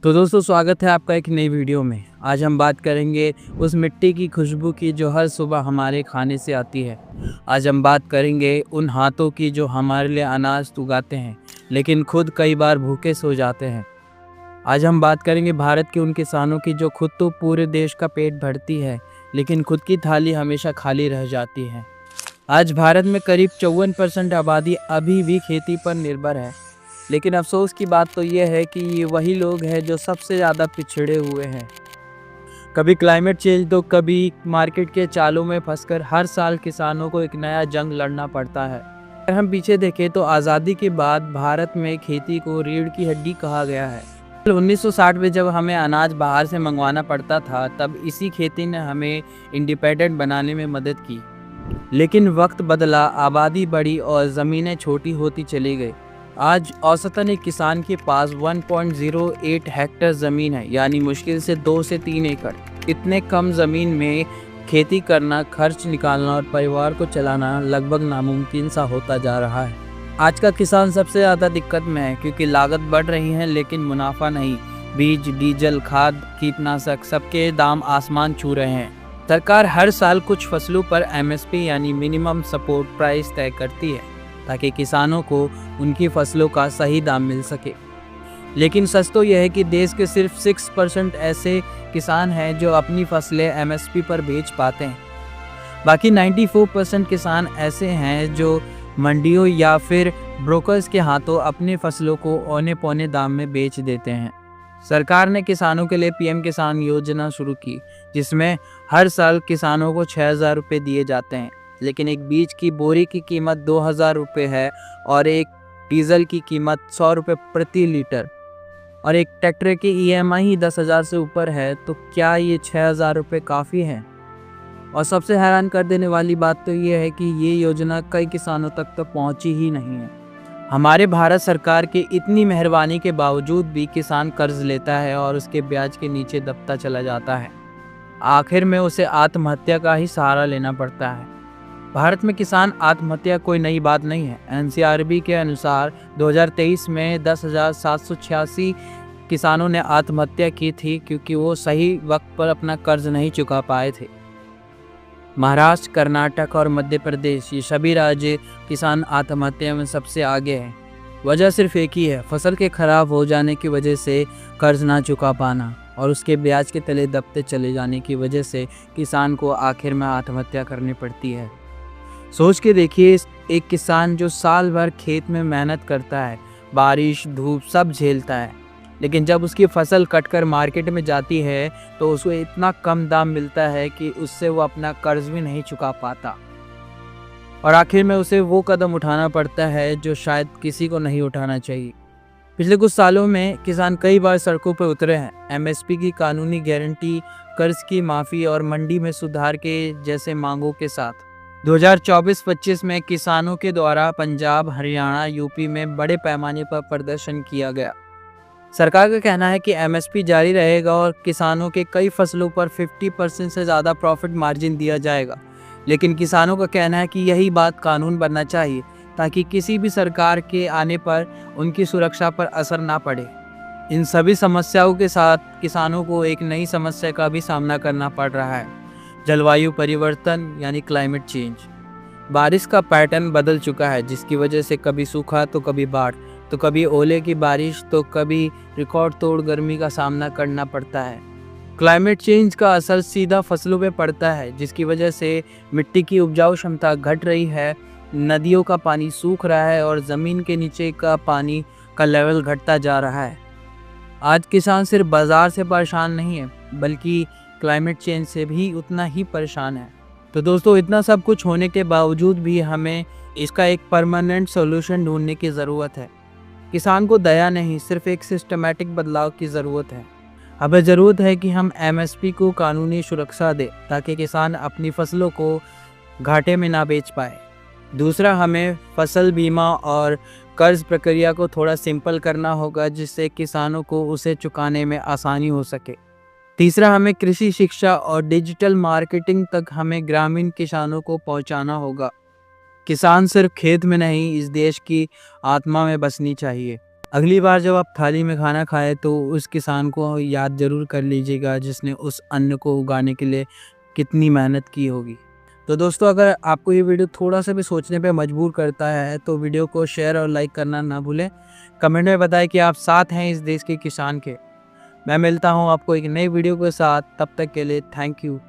तो दोस्तों स्वागत है आपका एक नई वीडियो में। आज हम बात करेंगे उस मिट्टी की खुशबू की जो हर सुबह हमारे खाने से आती है। आज हम बात करेंगे उन हाथों की जो हमारे लिए अनाज उगाते हैं लेकिन खुद कई बार भूखे सो जाते हैं। आज हम बात करेंगे भारत के उन किसानों की जो खुद तो पूरे देश का पेट भरती है लेकिन खुद की थाली हमेशा खाली रह जाती है। आज भारत में करीब 54% आबादी अभी भी खेती पर निर्भर है, लेकिन अफसोस की बात तो ये है कि ये वही लोग हैं जो सबसे ज़्यादा पिछड़े हुए हैं। कभी क्लाइमेट चेंज तो कभी मार्केट के चालों में फंसकर हर साल किसानों को एक नया जंग लड़ना पड़ता है। अगर हम पीछे देखें तो आज़ादी के बाद भारत में खेती को रीढ़ की हड्डी कहा गया है। 1960 में जब हमें अनाज बाहर से मंगवाना पड़ता था तब इसी खेती ने हमें इंडिपेंडेंट बनाने में मदद की। लेकिन वक्त बदला, आबादी बढ़ी और ज़मीनें छोटी होती चली गई। आज औसतन एक किसान के पास 1.08 हेक्टेयर ज़मीन है, यानी मुश्किल से 2 से 3 एकड़। इतने कम ज़मीन में खेती करना, खर्च निकालना और परिवार को चलाना लगभग नामुमकिन सा होता जा रहा है। आज का किसान सबसे ज़्यादा दिक्कत में है क्योंकि लागत बढ़ रही है लेकिन मुनाफा नहीं। बीज, डीजल, खाद, कीटनाशक सबके दाम आसमान छू रहे हैं। सरकार हर साल कुछ फसलों पर MSP यानी मिनिमम सपोर्ट प्राइस तय करती है ताकि किसानों को उनकी फसलों का सही दाम मिल सके। लेकिन सच तो यह है कि देश के सिर्फ 6% ऐसे किसान हैं जो अपनी फसलें MSP पर बेच पाते हैं। बाकी 94% किसान ऐसे हैं जो मंडियों या फिर ब्रोकर्स के हाथों अपनी फसलों को औने पौने दाम में बेच देते हैं। सरकार ने किसानों के लिए PM किसान योजना शुरू की, जिसमें हर साल किसानों को 6,000 रुपये दिए जाते हैं। लेकिन एक बीज की बोरी की कीमत 2,000 रुपये है और एक डीजल की कीमत 100 रुपये प्रति लीटर और एक ट्रैक्टर की EMI ही 10,000 से ऊपर है, तो क्या ये 6,000 रुपये काफ़ी हैं? और सबसे हैरान कर देने वाली बात तो ये है कि ये योजना कई किसानों तक तो पहुंची ही नहीं है। हमारे भारत सरकार की इतनी मेहरबानी के बावजूद भी किसान कर्ज लेता है और उसके ब्याज के नीचे दबता चला जाता है। आखिर में उसे आत्महत्या का ही सहारा लेना पड़ता है। भारत में किसान आत्महत्या कोई नई बात नहीं है। NCRB के अनुसार 2023 में 10,786 किसानों ने आत्महत्या की थी क्योंकि वो सही वक्त पर अपना कर्ज नहीं चुका पाए थे। महाराष्ट्र, कर्नाटक और मध्य प्रदेश, ये सभी राज्य किसान आत्महत्या में सबसे आगे हैं। वजह सिर्फ एक ही है, फसल के खराब हो जाने की वजह से कर्ज ना चुका पाना और उसके ब्याज के तले दबते चले जाने की वजह से किसान को आखिर में आत्महत्या करनी पड़ती है। सोच के देखिए, एक किसान जो साल भर खेत में मेहनत करता है, बारिश धूप सब झेलता है, लेकिन जब उसकी फसल कटकर मार्केट में जाती है तो उसको इतना कम दाम मिलता है कि उससे वो अपना कर्ज भी नहीं चुका पाता और आखिर में उसे वो कदम उठाना पड़ता है जो शायद किसी को नहीं उठाना चाहिए। पिछले कुछ सालों में किसान कई बार सड़कों पर उतरे हैं। MSP की कानूनी गारंटी, कर्ज की माफ़ी और मंडी में सुधार के जैसे मांगों के साथ 2024-25 में किसानों के द्वारा पंजाब, हरियाणा, UP में बड़े पैमाने पर प्रदर्शन किया गया। सरकार का कहना है कि MSP जारी रहेगा और किसानों के कई फसलों पर 50% से ज़्यादा प्रॉफिट मार्जिन दिया जाएगा। लेकिन किसानों का कहना है कि यही बात कानून बनना चाहिए ताकि किसी भी सरकार के आने पर उनकी सुरक्षा पर असर ना पड़े। इन सभी समस्याओं के साथ किसानों को एक नई समस्या का भी सामना करना पड़ रहा है, जलवायु परिवर्तन यानी क्लाइमेट चेंज। बारिश का पैटर्न बदल चुका है, जिसकी वजह से कभी सूखा तो कभी बाढ़, तो कभी ओले की बारिश तो कभी रिकॉर्ड तोड़ गर्मी का सामना करना पड़ता है। क्लाइमेट चेंज का असर सीधा फसलों पे पड़ता है, जिसकी वजह से मिट्टी की उपजाऊ क्षमता घट रही है, नदियों का पानी सूख रहा है और ज़मीन के नीचे का पानी का लेवल घटता जा रहा है। आज किसान सिर्फ बाज़ार से परेशान नहीं है बल्कि क्लाइमेट चेंज से भी उतना ही परेशान है। तो दोस्तों, इतना सब कुछ होने के बावजूद भी हमें इसका एक परमानेंट सॉल्यूशन ढूंढने की ज़रूरत है। किसान को दया नहीं, सिर्फ एक सिस्टमैटिक बदलाव की ज़रूरत है। हमें ज़रूरत है कि हम MSP को कानूनी सुरक्षा दें ताकि किसान अपनी फसलों को घाटे में ना बेच पाए। दूसरा, हमें फसल बीमा और कर्ज प्रक्रिया को थोड़ा सिंपल करना होगा जिससे किसानों को उसे चुकाने में आसानी हो सके। तीसरा, हमें कृषि शिक्षा और डिजिटल मार्केटिंग तक हमें ग्रामीण किसानों को पहुंचाना होगा। किसान सिर्फ खेत में नहीं, इस देश की आत्मा में बसनी चाहिए। अगली बार जब आप थाली में खाना खाएँ तो उस किसान को याद ज़रूर कर लीजिएगा जिसने उस अन्न को उगाने के लिए कितनी मेहनत की होगी। तो दोस्तों, अगर आपको ये वीडियो थोड़ा-सा भी सोचने पे मजबूर करता है तो वीडियो को शेयर और लाइक करना ना भूलें। कमेंट में बताएँ कि आप साथ हैं इस देश के किसान के। मैं मिलता हूँ आपको एक नई वीडियो के साथ, तब तक के लिए थैंक यू।